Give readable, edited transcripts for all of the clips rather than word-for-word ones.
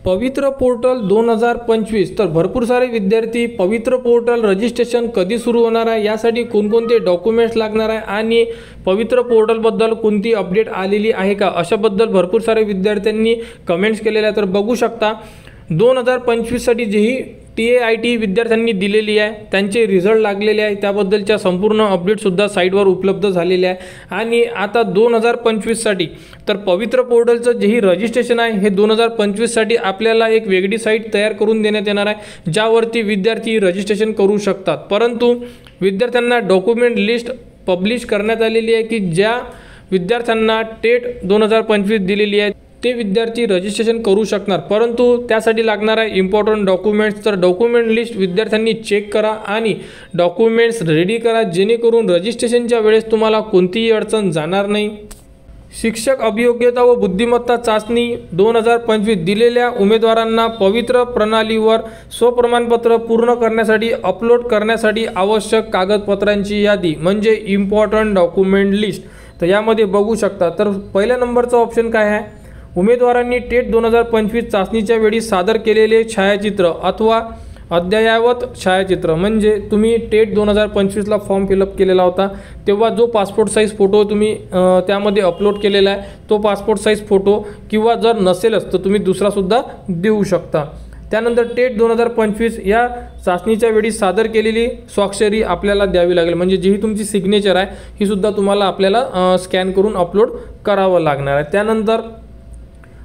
पवित्र पोर्टल 2025 तर भरपूर सारे विद्यार्थी पवित्र पोर्टल रजिस्ट्रेशन कधी सुरू होणार आहे, यासाठी कोणकोणते डॉक्युमेंट्स लागणार आहे आणि पवित्र पोर्टलबद्दल कोणती अपडेट आलेली आहे का, अशाबद्दल भरपूर सारे विद्यार्थ्यांनी कमेंट्स केलेल्या आहेत. तर बघू शकता 2025 साठी जेही TAIT विद्यार्थ्यांनी दिलेली आहे, त्यांचे रिझल्ट लागलेले आहे, त्याबद्दलच्या संपूर्ण अपडेटसुद्धा साईटवर उपलब्ध झालेले आहे. आणि आता 2025 साठी तर पवित्र पोर्टलचं जेही रजिस्ट्रेशन आहे हे 2025 साठी आपल्याला एक वेगळी साईट तयार करून देण्यात येणार आहे, ज्यावरती विद्यार्थी रजिस्ट्रेशन करू शकतात. परंतु विद्यार्थ्यांना डॉक्युमेंट लिस्ट पब्लिश करण्यात आलेली आहे की ज्या विद्यार्थ्यांना टेट 2025 दिलेली आहे ते विद्यार्थी रजिस्ट्रेशन करू शकणार. परंतु त्यासाठी लागणार आहे इम्पॉर्टंट डॉक्युमेंट्स. तर डॉक्युमेंट लिस्ट विद्यार्थ्यांनी चेक करा आणि डॉक्युमेंट्स रेडी करा, जेणेकरून रजिस्ट्रेशनच्या वेळेस तुम्हाला कोणतीही अडचण जाणार नाही. शिक्षक अभियोग्यता व बुद्धिमत्ता चाचणी 2025 दिलेल्या उमेदवारांना पवित्र प्रणालीवर स्वप्रमाणपत्र पूर्ण करण्यासाठी अपलोड करण्यासाठी आवश्यक कागदपत्रांची यादी म्हणजे इम्पॉर्टंट डॉक्युमेंट लिस्ट. तर यामध्ये बघू शकता. तर पहिल्या नंबरचा ऑप्शन काय आहे, उमेदवारांनी टेट 2025 चाचणीच्या वेळी सादर केलेले छायाचित्र अथवा अद्ययावत छायाचित्र, म्हणजे तुम्ही टेट 2025ला फॉर्म फिलअप केलेला होता तेव्हा जो पासपोर्ट साईज फोटो तुम्ही त्यामध्ये अपलोड केलेला आहे तो पासपोर्ट साईज फोटो, किंवा जर नसेलच तर तुम्ही दुसरासुद्धा देऊ शकता. त्यानंतर टेट 2025 या चाचणीच्या वेळी सादर केलेली स्वाक्षरी आपल्याला द्यावी लागेल, म्हणजे जी तुमची सिग्नेचर आहे ही सुद्धा तुम्हाला आपल्याला स्कॅन करून अपलोड करावं लागणार आहे. त्यानंतर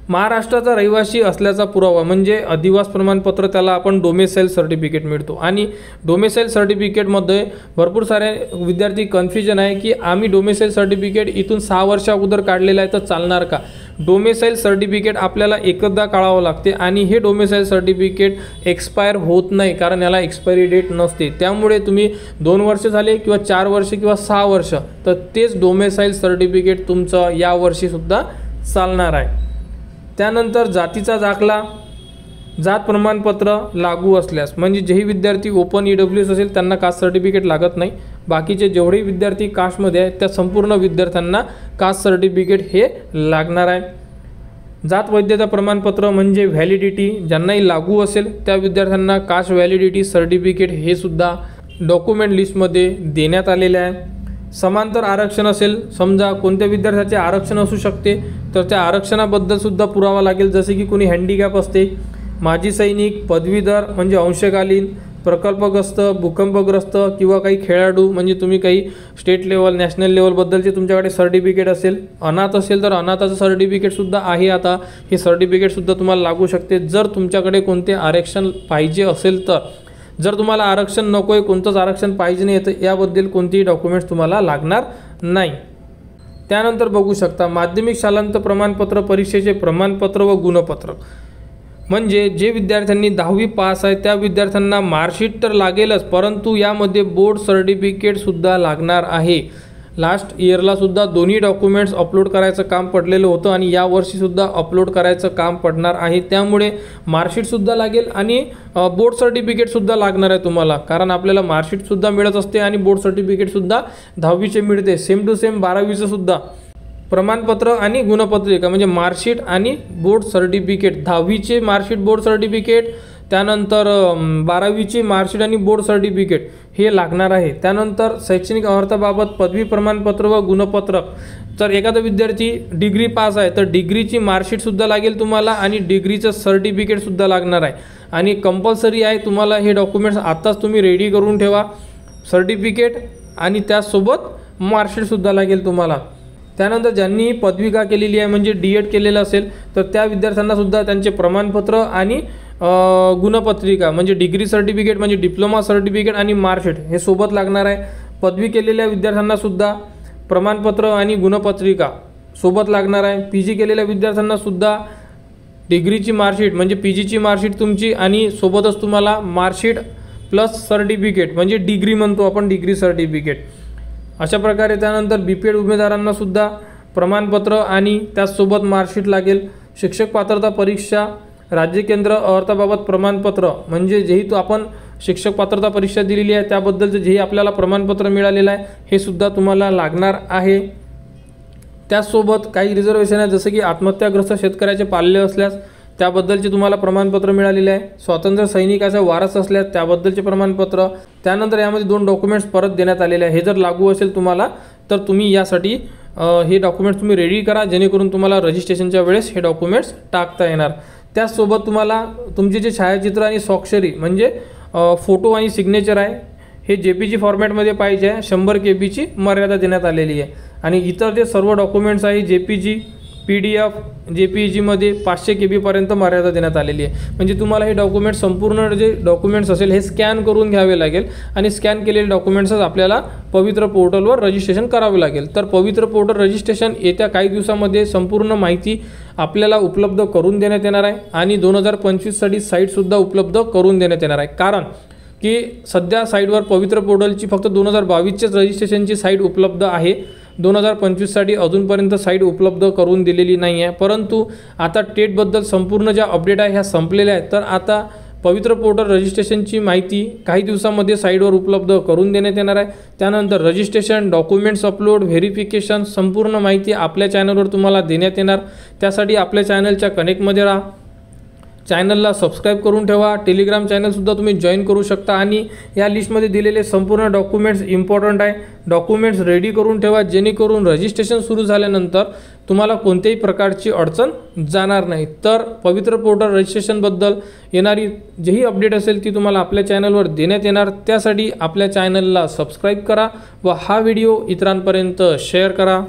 महाराष्ट्राचा रहिवासी असल्याचा पुरावा म्हणजे अधिवास प्रमाणपत्र, त्याला आपण डोमेसाईल सर्टिफिकेट मिळतो. आणि डोमेसाईल सर्टिफिकेटमध्ये भरपूर सारे विद्यार्थी कन्फ्युजन आहे की आम्ही डोमेसाईल सर्टिफिकेट इथून 6 वर्षा अगोदर काढलेलं आहे तर चालणार का. डोमेसाईल सर्टिफिकेट आपल्याला एकदा काढावं लागते आणि हे डोमेसाईल सर्टिफिकेट एक्सपायर होत नाही, कारण याला एक्सपायरी डेट नसते. त्यामुळे तुम्ही 2 वर्ष झाले किंवा 4 वर्ष किंवा 6 वर्ष तर तेच डोमेसाईल सर्टिफिकेट तुमचं यावर्षीसुद्धा चालणार आहे. त्यानंतर जातीचा दाखला, जात प्रमाणपत्र लागू असल्यास, म्हणजे जेही विद्यार्थी ओपन EWS असेल त्यांना कास्ट सर्टिफिकेट लागत नाही. बाकीचे जेवढे विद्यार्थी कास्टमध्ये आहेत त्या संपूर्ण विद्यार्थ्यांना कास्ट सर्टिफिकेट हे लागणार आहे. जात वैधता प्रमाणपत्र म्हणजे व्हॅलिडिटी ज्यांनाही लागू असेल त्या विद्यार्थ्यांना कास्ट व्हॅलिडिटी सर्टिफिकेट हे सुद्धा डॉक्युमेंट लिस्टमध्ये देण्यात आलेले आहे. समांतर आरक्षण असेल, समजा कोणत्या विद्यार्थ्याचे आरक्षण असू शकते तर त्या आरक्षणाबद्दल सुद्धा पुरावा लागेल, जसे की कोणी हँडिकॅप असते, माजी सैनिक, पदवीधर म्हणजे अंशकालीन, प्रकल्पग्रस्त, भूकंपग्रस्त किंवा काही खेळाडू म्हणजे तुम्ही काही स्टेट लेवल नॅशनल लेवलबद्दलचे तुमच्याकडे सर्टिफिकेट असेल, अनाथ असेल तर अनाथाचं सर्टिफिकेटसुद्धा आहे. आता हे सर्टिफिकेटसुद्धा तुम्हाला लागू शकते जर तुमच्याकडे कोणते आरक्षण पाहिजे असेल तर. जर तुम्हाला आरक्षण नको आहे, कोणतंच आरक्षण पाहिजे नाही तर याबद्दल कोणतेही डॉक्युमेंट्स तुम्हाला लागणार नाही. त्यानंतर बघू शकता माध्यमिक शालांत प्रमाणपत्र, परीक्षेचे प्रमाणपत्र व गुणपत्र, म्हणजे जे विद्यार्थ्यांनी 10वी पास आहे त्या विद्यार्थ्यांना मार्कशीट तर लागेलच, परंतु यामध्ये बोर्ड सर्टिफिकेटसुद्धा लागणार आहे. लास्ट इयरला सुद्धा दोन्ही डॉक्युमेंट्स अपलोड करायचं काम पडलेलं होतं आणि यावर्षीसुद्धा अपलोड करायचं काम पडणार आहे. त्यामुळे मार्कशीटसुद्धा लागेल आणि बोर्ड सर्टिफिकेटसुद्धा लागणार आहे तुम्हाला, कारण आपल्याला मार्कशीटसुद्धा मिळत असते आणि बोर्ड सर्टिफिकेटसुद्धा 10वीचे मिळते. सेम टू सेम 12वीचं सुद्धा प्रमाणपत्र आणि गुणपत्रिका म्हणजे मार्कशीट आणि बोर्ड सर्टिफिकेट, 10वीचे मार्कशीट बोर्ड सर्टिफिकेट, त्यानंतर 12वीची मार्कशीट आणि बोर्ड सर्टिफिकेट हे लागणार आहे. त्यानंतर शैक्षणिक अर्हताबाबत पदवी प्रमाणपत्र व गुणपत्रक, तर एखादा विद्यार्थी डिग्री पास आहे तर डिग्रीची मार्कशीटसुद्धा लागेल तुम्हाला आणि डिग्रीचं सर्टिफिकेटसुद्धा लागणार आहे. आणि कंपल्सरी आहे तुम्हाला हे डॉक्युमेंट्स आत्ताच तुम्ही रेडी करून ठेवा, सर्टिफिकेट आणि त्याचसोबत मार्कशीटसुद्धा लागेल तुम्हाला. त्यानंतर ज्यांनी पदविका केलेली आहे म्हणजे DED केलेलं असेल तर त्या विद्यार्थ्यांनासुद्धा त्यांचे प्रमाणपत्र आणि गुणपत्रिका म्हणजे डिग्री सर्टिफिकेट म्हणजे डिप्लोमा सर्टिफिकेट आणि मार्कशीट हे सोबत लागणार आहे. पदवी केलेल्या विद्यार्थ्यांनासुद्धा प्रमाणपत्र आणि गुणपत्रिका सोबत लागणार आहे. PG केलेल्या विद्यार्थ्यांनासुद्धा डिग्रीची मार्कशीट म्हणजे PGची मार्कशीट तुमची आणि सोबतच तुम्हाला मार्कशीट प्लस सर्टिफिकेट म्हणजे डिग्री म्हणतो आपण, डिग्री सर्टिफिकेट अशा प्रकारे. त्यानंतर BPED उमेदवारांनासुद्धा प्रमाणपत्र आणि त्याचसोबत मार्कशीट लागेल. शिक्षक पात्रता परीक्षा, राज्य केंद्र अर्हताबाबत प्रमाणपत्र म्हणजे जेही तो आपण शिक्षक पात्रता परीक्षा दिलेली आहे त्याबद्दलचं जेही आपल्याला प्रमाणपत्र मिळालेलं आहे हे सुद्धा तुम्हाला लागणार आहे. त्याचसोबत काही रिझर्वेशन आहे, जसं की आत्महत्याग्रस्त शेतकऱ्याचे पाल्य असल्यास त्याबद्दलचे तुम्हाला प्रमाणपत्र मिळालेले आहे, स्वातंत्र्य सैनिकाचा वारस असल्यास त्याबद्दलचे प्रमाणपत्र, त्यानंतर यामध्ये 2 डॉक्युमेंट्स परत देण्यात आलेले आहे। हे जर लागू असेल तुम्हाला तर तुम्ही यासाठी हे डॉक्युमेंट्स तुम्ही रेडी करा, जेणेकरून तुम्हाला रजिस्ट्रेशनच्या वेळेस हे डॉक्युमेंट्स टाकता येणार। त्याचसोबत तुम्हाला तुमचे जे छायाचित्र आणि स्वाक्षरी म्हणजे फोटो आणि सिग्नेचर आहे हे JPG फॉर्मॅटमध्ये पाहिजे आहे। 100 KB ची मर्यादा देण्यात आलेली आहे आणि इतर जे सर्व डॉक्युमेंट्स आहे JPG PDF JPG मध्ये 500 KB पर्यंत मर्यादा देण्यात आलेली आहे। म्हणजे तुम्हाला हे डॉक्युमेंट संपूर्ण जे डॉक्युमेंट्स असेल हे स्कॅन करून घ्यावे लागेल आणि स्कॅन केलेले डॉक्युमेंट्सच आपल्याला पवित्र पोर्टलवर रजिस्ट्रेशन करावे लागेल। तर पवित्र पोर्टल रजिस्ट्रेशन येत्या काही दिवसामध्ये संपूर्ण माहिती आपल्याला उपलब्ध करून देण्यात येणार आहे आणि 2025 साठी साईटसुद्धा उपलब्ध करून देण्यात येणार आहे। कारण की सध्या साईटवर पवित्र पोर्टलची फक्त 2022चेच रजिस्ट्रेशनची साईट उपलब्ध आहे, 2025 साठी अजूनपर्यंत साईट उपलब्ध करून दिलेली नाही आहे। परंतु आता टेटबद्दल संपूर्ण ज्या अपडेट आहे ह्या संपलेल्या आहेत, तर आता पवित्र पोर्टल रजिस्ट्रेशनची माहिती काही दिवसांमध्ये साईटवर उपलब्ध करून देण्यात येणार आहे। त्यानंतर रजिस्ट्रेशन, डॉक्युमेंट्स अपलोड, व्हेरिफिकेशन संपूर्ण माहिती आपल्या चॅनलवर तुम्हाला देण्यात येणार। त्यासाठी आपल्या चॅनलच्या कनेक्टमध्ये राहा, चॅनलला सबस्क्राईब करून ठेवा, टेलिग्राम चॅनलसुद्धा तुम्ही जॉईन करू शकता आणि या लिस्टमध्ये दिलेले संपूर्ण डॉक्युमेंट्स इम्पॉर्टंट आहे, डॉक्युमेंट्स रेडी करून ठेवा, जेणेकरून रजिस्ट्रेशन सुरू झाल्यानंतर तुम्हाला कोणत्याही प्रकारची अडचण जाणार नाही। तर पवित्र पोर्टल रजिस्ट्रेशनबद्दल येणारी जेही अपडेट असेल ती तुम्हाला आपल्या चॅनलवर देण्यात येणार। त्यासाठी आपल्या चॅनलला सबस्क्राईब करा व हा व्हिडिओ इतरांपर्यंत शेअर करा।